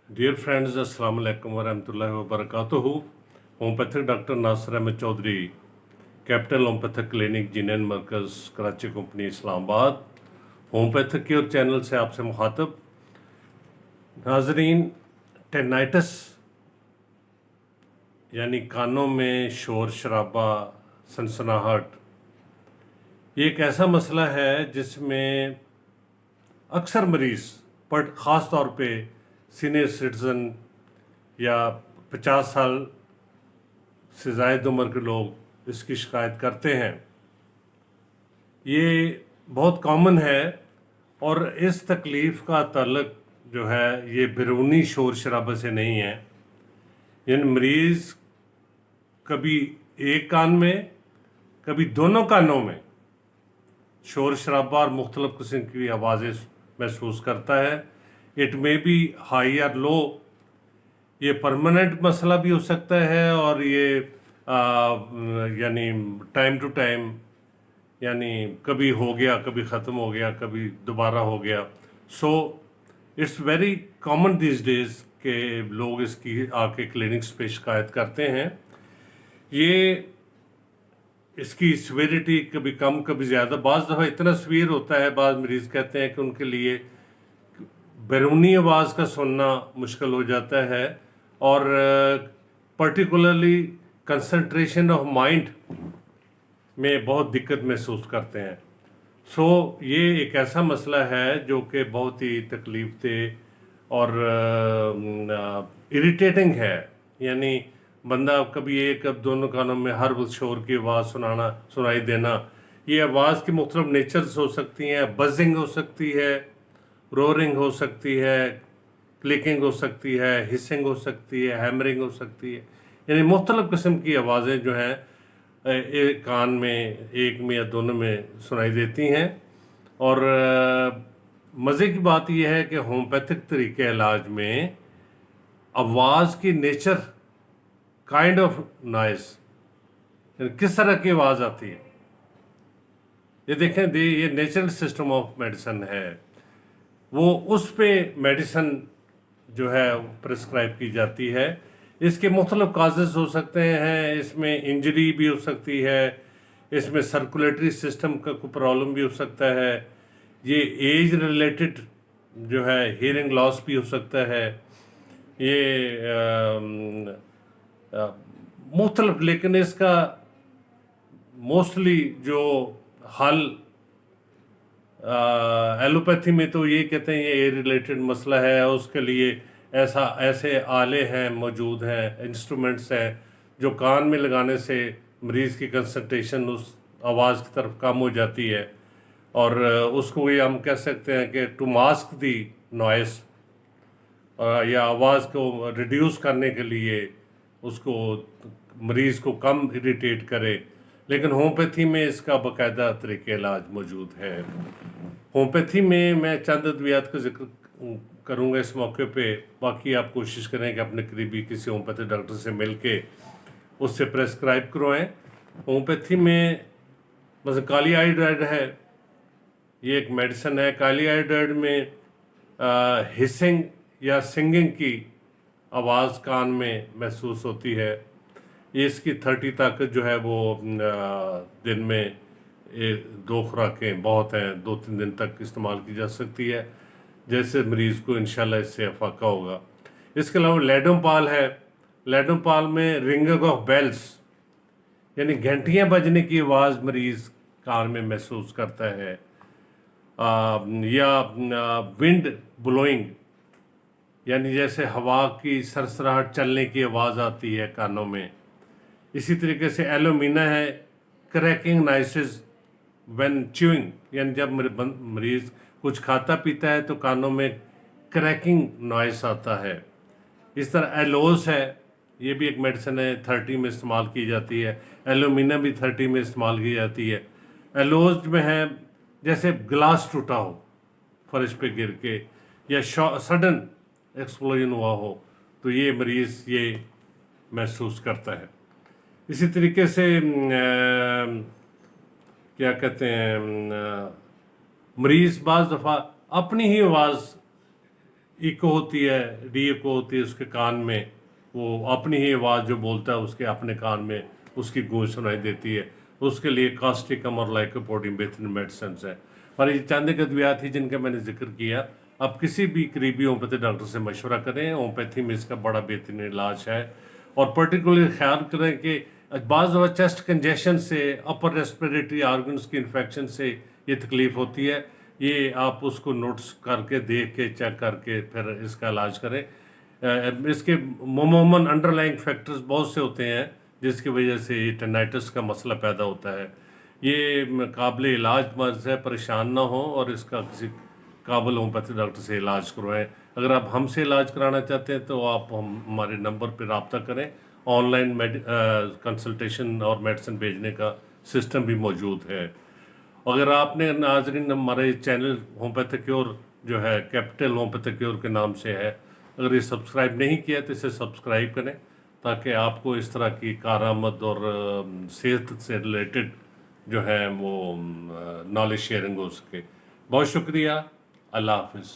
Dear friends, अस्सलाम वालेकुम वरहमतुल्लाहि वबरकातुहू। Homeopathic doctor Nasir Ahmed Chaudhry, capital homeopathic clinic, जीनन मरकज़, Karachi company, Islamabad. Homeopathic care channel से आपसे मुखातब। नाजरीन, टेनाइटिस यानी कानों में शोर शराबा, सनसनाहट, ये एक ऐसा मसला है जिसमें अक्सर मरीज़ पर ख़ास तौर पे सीनियर सिटीज़न या 50 साल से ज़ायद उम्र के लोग इसकी शिकायत करते हैं। ये बहुत कॉमन है और इस तकलीफ़ का ताल्लुक जो है ये बैरूनी शोर शराबे से नहीं है। यानी मरीज़ कभी एक कान में, कभी दोनों कानों में शोर शराबा और मुख्तलिफ़ किस्म की आवाज़ें महसूस करता है। इट मे बी हाई और लो। ये परमानेंट मसला भी हो सकता है और ये यानी टाइम टू टाइम, यानी कभी हो गया, कभी ख़त्म हो गया, कभी दोबारा हो गया। So it's very common this days के लोग इसकी आके क्लिनिक्स पे शिकायत करते हैं। ये इसकी सिवियरिटी कभी कम कभी ज़्यादा, बाज़ दफ़ा इतना सीवियर होता है, बाज़ मरीज़ कहते हैं कि उनके लिए बैरूनी आवाज़ का सुनना मुश्किल हो जाता है और पर्टिकुलरली कंसंट्रेशन ऑफ माइंड में बहुत दिक्कत महसूस करते हैं। सो ये एक ऐसा मसला है जो कि बहुत ही तकलीफ देह और इरिटेटिंग है। यानी बंदा कभी एक, कब दोनों कानों में हर वक्त शोर की आवाज़ सुनाई देना। ये आवाज़ की मुख्तलिफ नेचर्स हो सकती हैं। बजिंग हो सकती है, रोरिंग हो सकती है, क्लिकिंग हो सकती है, हिसिंग हो सकती है, हैमरिंग हो सकती है। यानी मुख्तलिफ किस्म की आवाज़ें जो हैं एक कान में, एक में या दोनों में सुनाई देती हैं। और मज़े की बात यह है कि होम्योपैथिक तरीके इलाज में आवाज़ की नेचर, काइंड ऑफ नॉइस, किस तरह की आवाज़ आती है, ये देखें ये नेचुरल सिस्टम ऑफ मेडिसिन है। वो उस पे मेडिसिन जो है प्रिस्क्राइब की जाती है। इसके मुख्तलिफ काजेज़ हो सकते हैं। इसमें इंजरी भी हो सकती है, इसमें सर्कुलेटरी सिस्टम का कोई प्रॉब्लम भी हो सकता है। ये एज रिलेटेड जो है हियरिंग लॉस भी हो सकता है। ये मुख्तलिफ, लेकिन इसका मोस्टली जो हल एलोपैथी में तो ये कहते हैं ये एयर रिलेटेड मसला है, उसके लिए ऐसे आले हैं, मौजूद हैं, इंस्ट्रूमेंट्स हैं जो कान में लगाने से मरीज़ की कंसंट्रेशन उस आवाज़ की तरफ कम हो जाती है और उसको ये हम कह सकते हैं कि टू मास्क दी नॉइस, या आवाज़ को रिड्यूस करने के लिए उसको मरीज़ को कम इरिटेट करे। लेकिन होम्योपैथी में इसका बाकायदा तरीके इलाज मौजूद है। होम्योपैथी में मैं चंद अद्वियात का जिक्र करूँगा इस मौके पे। बाकी आप कोशिश करें कि अपने करीबी किसी होम्योपैथी डॉक्टर से मिल के उससे प्रेस्क्राइब करवाएं। होम्योपैथी में बस काली आयोडाइड है, ये एक मेडिसिन है। काली आयोडाइड में हिसिंग या सिंगिंग की आवाज़ कान में महसूस होती है। ये इसकी 30 ताकत जो है वो दिन में 2 खुराकें बहुत हैं, 2-3 दिन तक इस्तेमाल की जा सकती है, जैसे मरीज़ को इंशाल्लाह इससे अफाका होगा। इसके अलावा लेडोपाल है। लेडोपाल में रिंगिंग ऑफ बेल्स यानी घंटियाँ बजने की आवाज़ मरीज़ कान में महसूस करता है, या विंड ब्लोइंग यानी जैसे हवा की सरसराहट चलने की आवाज़ आती है कानों में। इसी तरीके से एलोमीना है, क्रैकिंग नॉइसेस व्हेन च्यूइंग, यानी जब मरीज़ कुछ खाता पीता है तो कानों में क्रैकिंग नॉइस आता है। इस तरह एलोस है, ये भी एक मेडिसिन है, 30 में इस्तेमाल की जाती है। एलोमीना भी 30 में इस्तेमाल की जाती है। एलोज में है जैसे ग्लास टूटा हो फर्श पे गिर के या सडन एक्सप्लोजन हुआ हो तो ये मरीज़ ये महसूस करता है। इसी तरीके से क्या कहते हैं, मरीज़ बाज़ दफ़ा अपनी ही आवाज़ इको होती है, डी इको होती है उसके कान में, वो अपनी ही आवाज़ जो बोलता है उसके अपने कान में उसकी गूंज सुनाई देती है। उसके लिए कास्टिकम और लाइकोपोडियम बेहतरीन मेडिसिन है। और ये चंद एक अद्वियात थी जिनका मैंने जिक्र किया। अब किसी भी करीबी होम्योपैथी डॉक्टर से मशवरा करें, होम्योपैथी में इसका बड़ा बेहतरीन इलाज है। और पर्टिकुलर ख्याल करें कि बाज़ दफ़ा चेस्ट कंजेशन से, अपर रेस्पिरेटरी ऑर्गन्स की इन्फेक्शन से ये तकलीफ़ होती है। ये आप उसको नोट्स करके, देख के, चेक करके फिर इसका इलाज करें। इसके अमूमन अंडरलाइंग फैक्टर्स बहुत से होते हैं जिसकी वजह से ये टेनाइटिस का मसला पैदा होता है। ये काबिल इलाज मर्ज़ है, परेशान ना हो और इसका किसी काबिल होम्योपैथी डॉक्टर से इलाज करवाएं। अगर आप हमसे इलाज कराना चाहते हैं तो आप हमारे नंबर पर रब्ता करें। ऑनलाइन कंसल्टेशन और मेडिसिन भेजने का सिस्टम भी मौजूद है। अगर आपने नाजरीन हमारे चैनल होम्योपैथी क्योर जो है कैपिटल होम्योपैथी क्योर के नाम से है, अगर ये सब्सक्राइब नहीं किया तो इसे सब्सक्राइब करें ताकि आपको इस तरह की कारआमद और सेहत से रिलेटेड जो है वो नॉलेज शेयरिंग हो सके। बहुत शुक्रिया। अल्लाह हाफिज़।